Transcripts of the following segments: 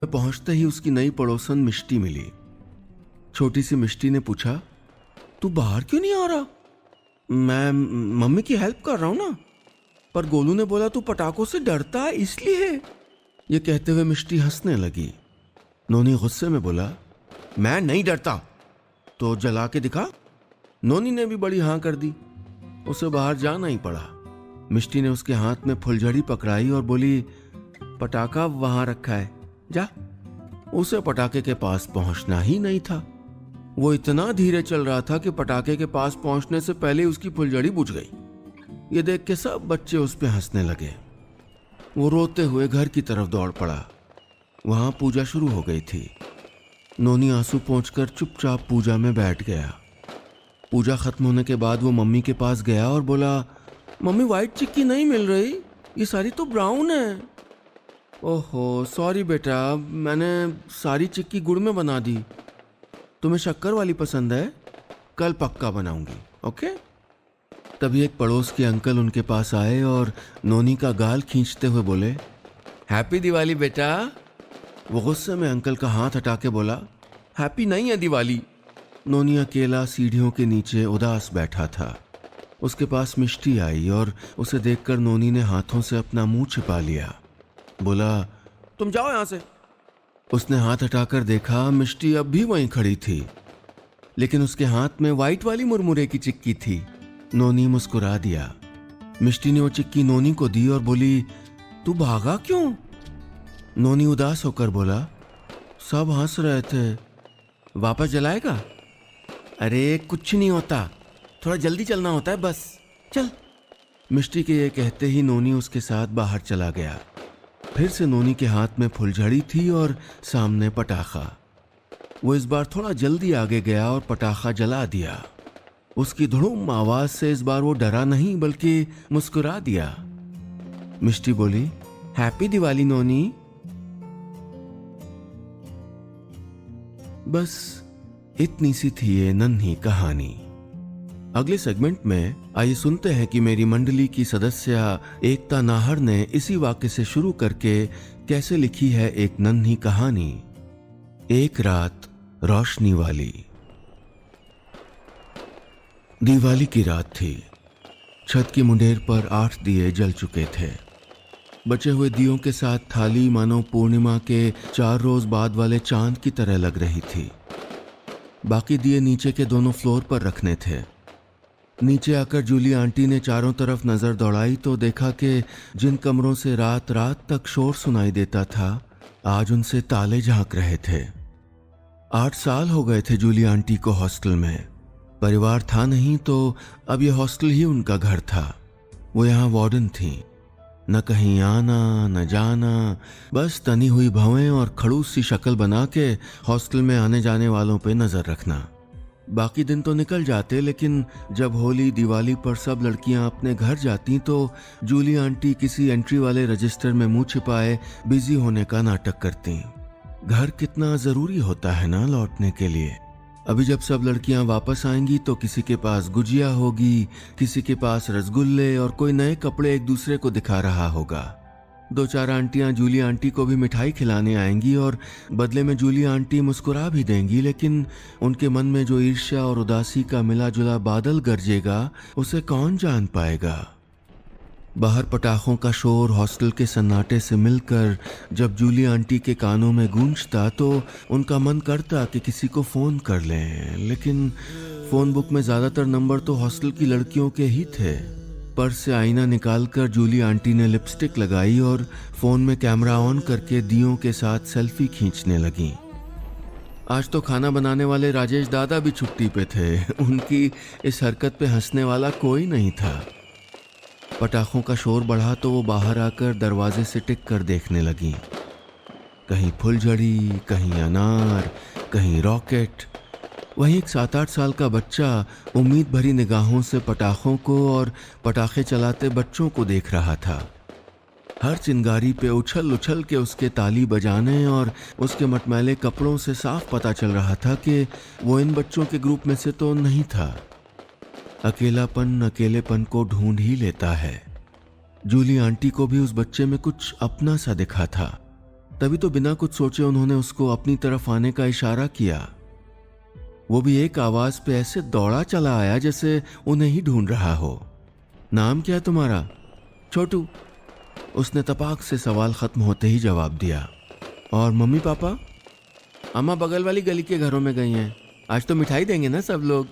पहुंचते ही उसकी नई पड़ोसन मिष्टी मिली। छोटी सी मिष्टी ने पूछा, तू बाहर क्यों नहीं आ रहा? मैं मम्मी की हेल्प कर रहा हूं ना। पर गोलू ने बोला तू पटाखों से डरता है इसलिए। ये कहते हुए मिष्टी हंसने लगी। नोनी गुस्से में बोला, मैं नहीं डरता, तो जला के दिखा। नोनी ने भी बड़ी हां कर दी। उसे बाहर जाना ही पड़ा। मिष्टी ने उसके हाथ में फुलझड़ी पकड़ाई और बोली, पटाखा वहां रखा है, जा। उसे पटाखे के पास पहुंचना ही नहीं था। वो इतना धीरे चल रहा था कि पटाखे के पास पहुंचने से पहले उसकी फुलझड़ी बुझ गई। ये देख के सब बच्चे उस पर हंसने लगे। वो रोते हुए घर की तरफ दौड़ पड़ा। वहां पूजा शुरू हो गई थी। नोनी आंसू पोंछकर चुपचाप पूजा में बैठ गया। पूजा खत्म होने के बाद वो मम्मी के पास गया और बोला, मम्मी व्हाइट चिक्की नहीं मिल रही, ये सारी तो ब्राउन है। ओहो सॉरी बेटा, मैंने सारी चिक्की गुड़ में बना दी। तुम्हें शक्कर वाली पसंद है? कल पक्का बनाऊंगी, ओके। तभी एक पड़ोस के अंकल उनके पास आए और नोनी का गाल खींचते हुए बोले, हैप्पी दिवाली बेटा। वो गुस्से में अंकल का हाथ हटा के बोला, हैप्पी नहीं है दिवाली। नोनी अकेला सीढ़ियों के नीचे उदास बैठा था। उसके पास मिष्टी आई और उसे देखकर नोनी ने हाथों से अपना मुंह छिपा लिया। बोला, तुम जाओ यहां से। उसने हाथ हटाकर देखा, मिष्टी अब भी वहीं खड़ी थी, लेकिन उसके हाथ में व्हाइट वाली मुरमुरे की चिक्की थी। नोनी मुस्कुरा दिया। मिष्टी ने वो चिक्की नोनी को दी और बोली, तू भागा क्यों? नोनी उदास होकर बोला, सब हंस रहे थे, वापस जलाएगा? अरे कुछ नहीं होता, थोड़ा जल्दी चलना होता है बस, चल। मिष्टी के ये कहते ही नोनी उसके साथ बाहर चला गया। फिर से नोनी के हाथ में फुलझड़ी थी और सामने पटाखा। वो इस बार थोड़ा जल्दी आगे गया और पटाखा जला दिया। उसकी धड़ुम आवाज से इस बार वो डरा नहीं बल्कि मुस्कुरा दिया। मिष्टी बोली, हैप्पी दिवाली नोनी। बस इतनी सी थी ये नन्ही कहानी। अगले सेगमेंट में आइए सुनते हैं कि मेरी मंडली की सदस्य एकता नाहर ने इसी वाक्य से शुरू करके कैसे लिखी है एक नन्ही कहानी, एक रात रोशनी वाली। दिवाली की रात थी। छत की मुंडेर पर 8 दिए जल चुके थे। बचे हुए दियों के साथ थाली मानो पूर्णिमा के 4 रोज बाद वाले चांद की तरह लग रही थी। बाकी दिए नीचे के दोनों फ्लोर पर रखने थे। नीचे आकर जूली आंटी ने चारों तरफ नजर दौड़ाई तो देखा कि जिन कमरों से रात रात तक शोर सुनाई देता था, आज उनसे ताले झांक रहे थे। 8 साल हो गए थे जूली आंटी को हॉस्टल में। परिवार था नहीं तो अब यह हॉस्टल ही उनका घर था। वो यहाँ वार्डन थी। न कहीं आना न जाना, बस तनी हुई भवें और खड़ूस सी शक्ल बना के हॉस्टल में आने जाने वालों पे नजर रखना। बाकी दिन तो निकल जाते, लेकिन जब होली दिवाली पर सब लड़कियां अपने घर जाती तो जूली आंटी किसी एंट्री वाले रजिस्टर में मुंह छिपाए बिजी होने का नाटक करती। घर कितना जरूरी होता है ना लौटने के लिए। अभी जब सब लड़कियां वापस आएंगी तो किसी के पास गुजिया होगी, किसी के पास रसगुल्ले और कोई नए कपड़े एक दूसरे को दिखा रहा होगा। 2-4 आंटियां जूली आंटी को भी मिठाई खिलाने आएंगी और बदले में जूली आंटी मुस्कुरा भी देंगी, लेकिन उनके मन में जो ईर्ष्या और उदासी का मिला जुला बादल गरजेगा उसे कौन जान पाएगा। बाहर पटाखों का शोर हॉस्टल के सन्नाटे से मिलकर जब जूली आंटी के कानों में गूंजता तो उनका मन करता कि किसी को फोन कर लें, लेकिन फोन बुक में ज्यादातर नंबर तो हॉस्टल की लड़कियों के ही थे। पर्स से आईना निकालकर जूली आंटी ने लिपस्टिक लगाई और फोन में कैमरा ऑन करके दियों के साथ सेल्फी खींचने लगी। आज तो खाना बनाने वाले राजेश दादा भी छुट्टी पे थे। उनकी इस हरकत पे हंसने वाला कोई नहीं था। पटाखों का शोर बढ़ा तो वो बाहर आकर दरवाजे से टिक कर देखने लगी। कहीं फुलझड़ी, कहीं अनार, कहीं रॉकेट। वहीं एक 7-8 साल का बच्चा उम्मीद भरी निगाहों से पटाखों को और पटाखे चलाते बच्चों को देख रहा था। हर चिंगारी पे उछल उछल के उसके ताली बजाने और उसके मटमैले कपड़ों से साफ पता चल रहा था कि वो इन बच्चों के ग्रुप में से तो नहीं था। अकेलापन अकेलेपन को ढूंढ ही लेता है। जूली आंटी को भी उस बच्चे में कुछ अपना सा दिखा था। तभी तो बिना कुछ सोचे उन्होंने उसको अपनी तरफ आने का इशारा किया। वो भी एक आवाज पे ऐसे दौड़ा चला आया जैसे उन्हें ही ढूंढ रहा हो। नाम क्या है तुम्हारा? छोटू, उसने तपाक से सवाल खत्म होते ही जवाब दिया। और मम्मी पापा? अम्मा बगल वाली गली के घरों में गई हैं, आज तो मिठाई देंगे ना सब लोग।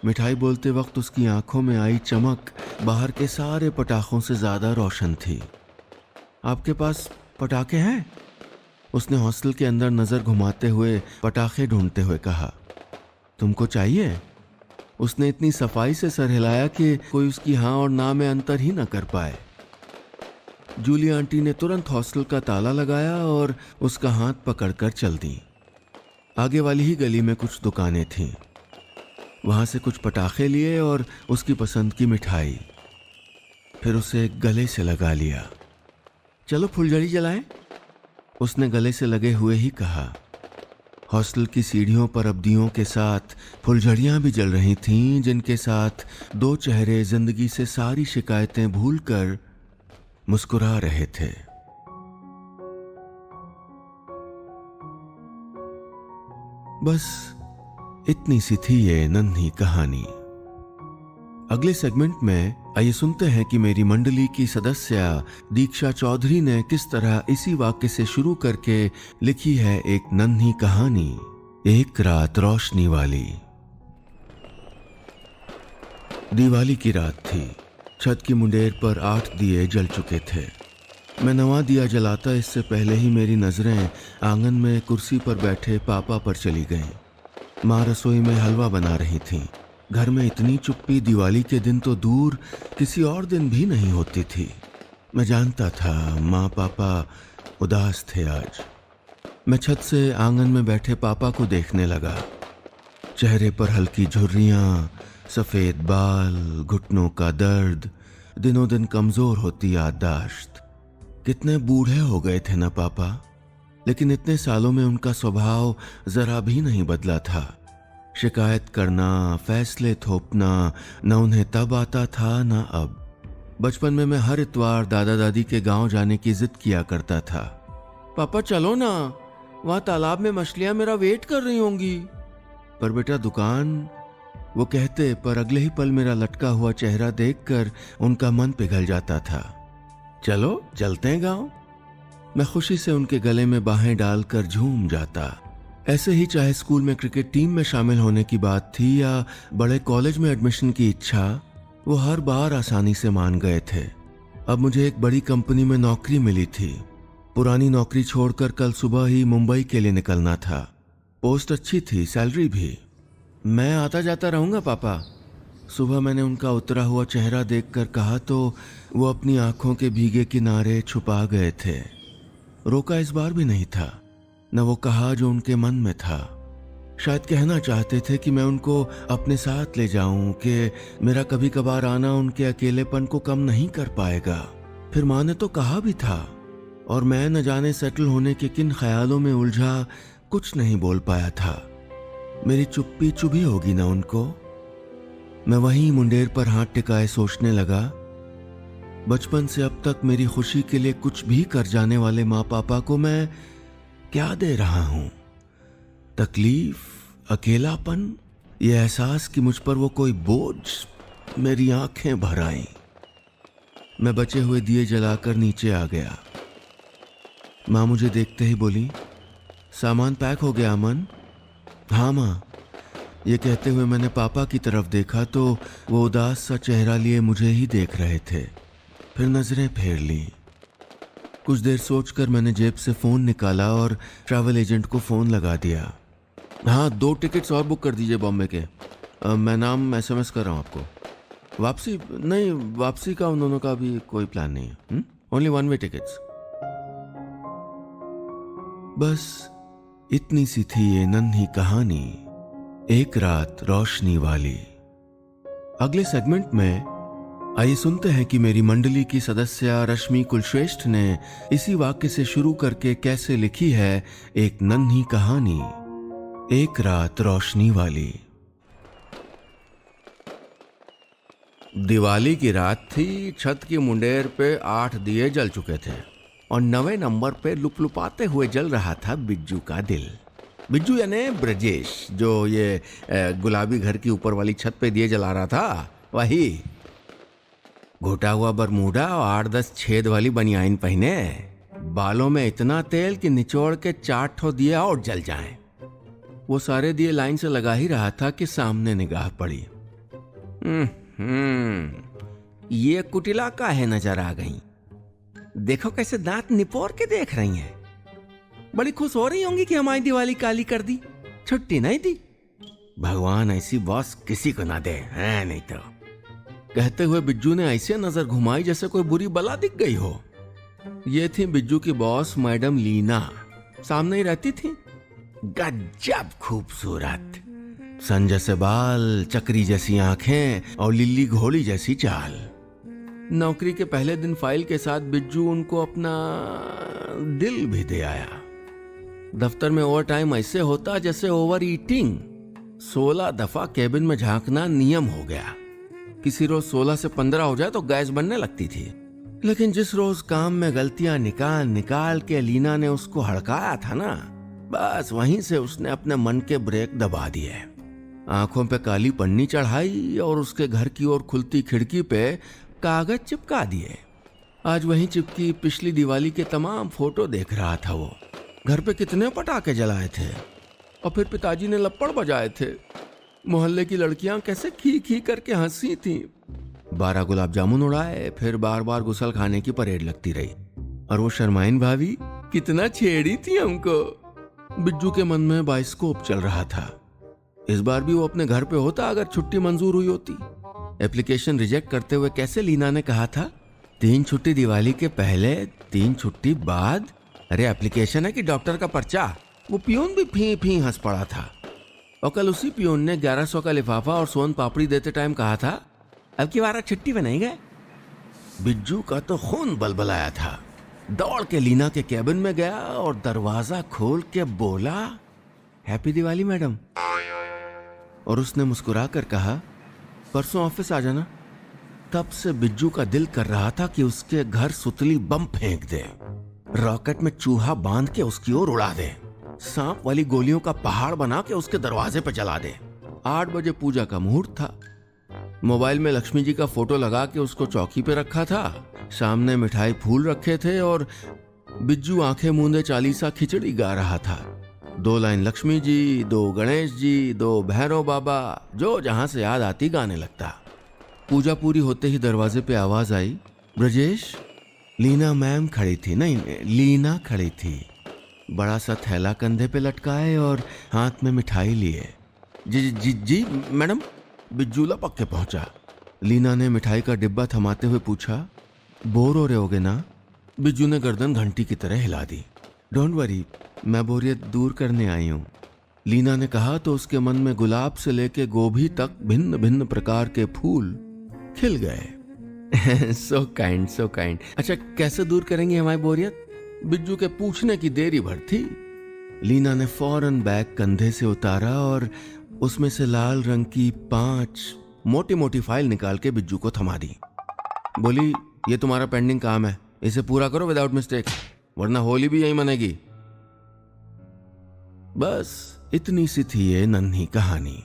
मिठाई बोलते वक्त उसकी आंखों में आई चमक बाहर के सारे पटाखों से ज्यादा रोशन थी। आपके पास पटाखे हैं? उसने हॉस्टल के अंदर नजर घुमाते हुए पटाखे ढूंढते हुए कहा। तुमको चाहिए? उसने इतनी सफाई से सर हिलाया कि कोई उसकी हाँ और ना में अंतर ही न कर पाए। जूली आंटी ने तुरंत हॉस्टल का ताला लगाया और उसका हाथ पकड़कर चल दी। आगे वाली ही गली में कुछ दुकानें थीं। वहां से कुछ पटाखे लिए और उसकी पसंद की मिठाई, फिर उसे गले से लगा लिया। चलो फुलझड़ी जलाएं, उसने गले से लगे हुए ही कहा। हॉस्टल की सीढ़ियों पर अब दियों के साथ फुलझड़ियां भी जल रही थीं, जिनके साथ दो चेहरे जिंदगी से सारी शिकायतें भूलकर मुस्कुरा रहे थे। बस इतनी सी थी ये नन्ही कहानी। अगले सेगमेंट में आइए सुनते हैं कि मेरी मंडली की सदस्य दीक्षा चौधरी ने किस तरह इसी वाक्य से शुरू करके लिखी है एक नन्ही कहानी, एक रात रोशनी वाली। दिवाली की रात थी। छत की मुंडेर पर 8 दिए जल चुके थे। मैं नवा दिया जलाता इससे पहले ही मेरी नजरें आंगन में कुर्सी पर बैठे पापा पर चली गईं। माँ रसोई में हलवा बना रही थीं। घर में इतनी चुप्पी दिवाली के दिन तो दूर किसी और दिन भी नहीं होती थी। मैं जानता था माँ पापा उदास थे आज। मैं छत से आंगन में बैठे पापा को देखने लगा। चेहरे पर हल्की झुर्रियां, सफेद बाल, घुटनों का दर्द, दिनों दिन कमजोर होती याददाश्त। कितने बूढ़े हो गए थे ना पापा, लेकिन इतने सालों में उनका स्वभाव जरा भी नहीं बदला था। शिकायत करना, फैसले थोपना न उन्हें तब आता था न अब। बचपन में मैं हर इतवार दादा दादी के गांव जाने की जिद किया करता था। पापा चलो ना, वहां तालाब में मछलियां मेरा वेट कर रही होंगी। पर बेटा दुकान, वो कहते, पर अगले ही पल मेरा लटका हुआ चेहरा देखकर उनका मन पिघल जाता था। चलो चलते हैं गांव। मैं खुशी से उनके गले में बाहें डालकर झूम जाता। ऐसे ही चाहे स्कूल में क्रिकेट टीम में शामिल होने की बात थी या बड़े कॉलेज में एडमिशन की इच्छा, वो हर बार आसानी से मान गए थे। अब मुझे एक बड़ी कंपनी में नौकरी मिली थी। पुरानी नौकरी छोड़कर कल सुबह ही मुंबई के लिए निकलना था। पोस्ट अच्छी थी, सैलरी भी। मैं आता जाता रहूंगा पापा। सुबह मैंने उनका उतरा हुआ चेहरा देखकर कहा तो वो अपनी आंखों के भीगे किनारे छुपा गए थे। रोका इस बार भी नहीं था, न वो कहा जो उनके मन में था। शायद कहना चाहते थे कि मैं उनको अपने साथ ले जाऊं, कि मेरा कभी कभार आना उनके अकेलेपन को कम नहीं कर पाएगा। फिर माँ ने तो कहा भी था, और मैं न जाने सेटल होने के किन ख्यालों में उलझा कुछ नहीं बोल पाया था। मेरी चुप्पी चुभी होगी ना उनको। मैं वहीं मुंडेर पर हाथ टिकाए सोचने लगा, बचपन से अब तक मेरी खुशी के लिए कुछ भी कर जाने वाले माँ पापा को मैं क्या दे रहा हूं? तकलीफ, अकेलापन, ये एहसास कि मुझ पर वो कोई बोझ। मेरी आंखें भर आईं। मैं बचे हुए दिए जलाकर नीचे आ गया। माँ मुझे देखते ही बोली, सामान पैक हो गया अमन? हाँ माँ। ये कहते हुए मैंने पापा की तरफ देखा तो वो उदास सा चेहरा लिए मुझे ही देख रहे थे। फिर नजरें फेर ली। कुछ देर सोचकर मैंने जेब से फोन निकाला और ट्रैवल एजेंट को फोन लगा दिया। हाँ, 2 टिकट्स और बुक कर दीजिए बॉम्बे के। मैं नाम SMS कर रहा हूँ आपको। वापसी नहीं, वापसी का उन दोनों का भी कोई प्लान नहीं है। ओनली 1 वे टिकट्स। बस इतनी सी थी ये नन्ही कहानी, एक रात रोशनी वाली। अगले सेगमेंट में आइए सुनते हैं कि मेरी मंडली की सदस्य रश्मि कुलश्रेष्ठ ने इसी वाक्य से शुरू करके कैसे लिखी है एक नन्ही कहानी, एक रात रोशनी वाली। दिवाली की रात थी। छत की मुंडेर पे 8 दिए जल चुके थे। और 9वें नंबर पे लुपलुपाते हुए जल रहा था बिज्जू का दिल। बिज्जू यानी ब्रजेश, जो ये गुलाबी घर की ऊपर वाली छत पे दिए जला रहा था, वही। घुटा हुआ बरमूडा और 8-10 छेद वाली बनियाइन पहने, बालों में इतना तेल कि निचोड़ के 4 ठो दिए और जल जाएं। वो सारे दिए लाइन से लगा ही रहा था कि सामने निगाह पड़ी। ये कुटिला काहे नजर आ गई? देखो कैसे दांत निपोर के देख रही हैं। बड़ी खुश हो रही होंगी कि हमारी दिवाली काली कर दी, छुट्टी नहीं दी। भगवान ऐसी बॉस किसी को ना दे, है नहीं तो। कहते हुए बिज्जू ने ऐसे नजर घुमाई जैसे कोई बुरी बला दिख गई हो। ये थी बिज्जू की बॉस मैडम लीना, सामने ही रहती थी। गजब खूबसूरत, सन जैसे बाल, चक्री जैसी आंखें और लिल्ली घोड़ी जैसी चाल। नौकरी के पहले दिन फाइल के साथ बिज्जू उनको अपना दिल भी दे आया। दफ्तर में ओवर टाइम ऐसे होता जैसे ओवर ईटिंग। 16 दफा केबिन में झांकना नियम हो गया। किसी रोज 16 से 15 हो जाए तो गैस बनने लगती थी। लेकिन जिस रोज काम में गलतियां निकाल निकाल के लीना ने उसको हड़काया था ना, बस वहीं से उसने अपने मन के ब्रेक दबा दिए। आंखों पे काली पन्नी चढ़ाई और उसके घर की ओर खुलती खिड़की पे कागज चिपका दिए। आज वहीं चिपकी पिछली दिवाली के तमाम फोटो देख रहा था वो। घर पे कितने पटाखे जलाए थे और फिर पिताजी ने लप्पड़ बजाए थे। मोहल्ले की लड़कियां कैसे खी खी करके हंसी थीं। 12 गुलाब जामुन उड़ाए, फिर बार बार गुसल खाने की परेड लगती रही। और वो शर्माइन भाभी कितना छेड़ी थी हमको। बिज्जू के मन में बाइस्कोप चल रहा था। इस बार भी वो अपने घर पे होता अगर छुट्टी मंजूर हुई होती। एप्लीकेशन रिजेक्ट करते हुए कैसे लीना ने कहा था, 3 छुट्टी दिवाली के पहले, 3 छुट्टी बाद। अरे एप्लीकेशन है कि डॉक्टर का पर्चा? वो पियून भी फी फी हंस पड़ा था। और कल उसी पियून ने 1100 का लिफाफा और सोन पापड़ी देते टाइम कहा था, अब की बार छुट्टी पे नहीं गए। बिज्जू का तो खून बलबलाया था। दौड़ के लीना के केबिन में गया और दरवाजा खोल के बोला, हैप्पी दिवाली मैडम। और उसने मुस्कुरा कर कहा, परसों ऑफिस आ जाना। तब से बिज्जू का दिल कर रहा था कि उसके घर सुतली बम फेंक दे, रॉकेट में चूहा बांध के उसकी ओर उड़ा दे, सांप वाली गोलियों का पहाड़ बना के उसके दरवाजे पर जला दे। 8 बजे पूजा का मुहूर्त था। मोबाइल में लक्ष्मी जी का फोटो लगा के उसको चौकी पे रखा था। सामने मिठाई फूल रखे थे और बिज्जू आंखें मूंदे चालीसा खिचड़ी गा रहा था। 2 लाइन लक्ष्मी जी, 2 गणेश जी, 2 भैरव बाबा, जो जहां से याद आती गाने लगता। पूजा पूरी होते ही दरवाजे पे आवाज आई, ब्रजेश। लीना मैम खड़ी थी, नहीं लीना खड़ी थी, बड़ा सा थैला कंधे पे लटकाए और हाथ में मिठाई लिए। जी जी जी मैडम। बिज्जू लपक के पहुंचा। लीना ने मिठाई का डिब्बा थमाते हुए पूछा, बोर हो रहे होगे ना? बिज्जू ने गर्दन घंटी की तरह हिला दी। डोंट वरी, मैं बोरियत दूर करने आई हूँ, लीना ने कहा तो उसके मन में गुलाब से लेके गोभी तक भिन्न भिन्न प्रकार के फूल खिल गए। So kind, so kind. अच्छा, कैसे दूर करेंगे हमारी बोरियत? बिज्जू के पूछने की देरी भर थी। लीना ने फौरन बैग कंधे से उतारा और उसमें से लाल रंग की 5 मोटी मोटी फाइल निकाल के बिज्जू को थमा दी। बोली, ये तुम्हारा पेंडिंग काम है, इसे पूरा करो विदाउट मिस्टेक, वरना होली भी यही मनेगी। बस इतनी सी थी ये नन्ही कहानी।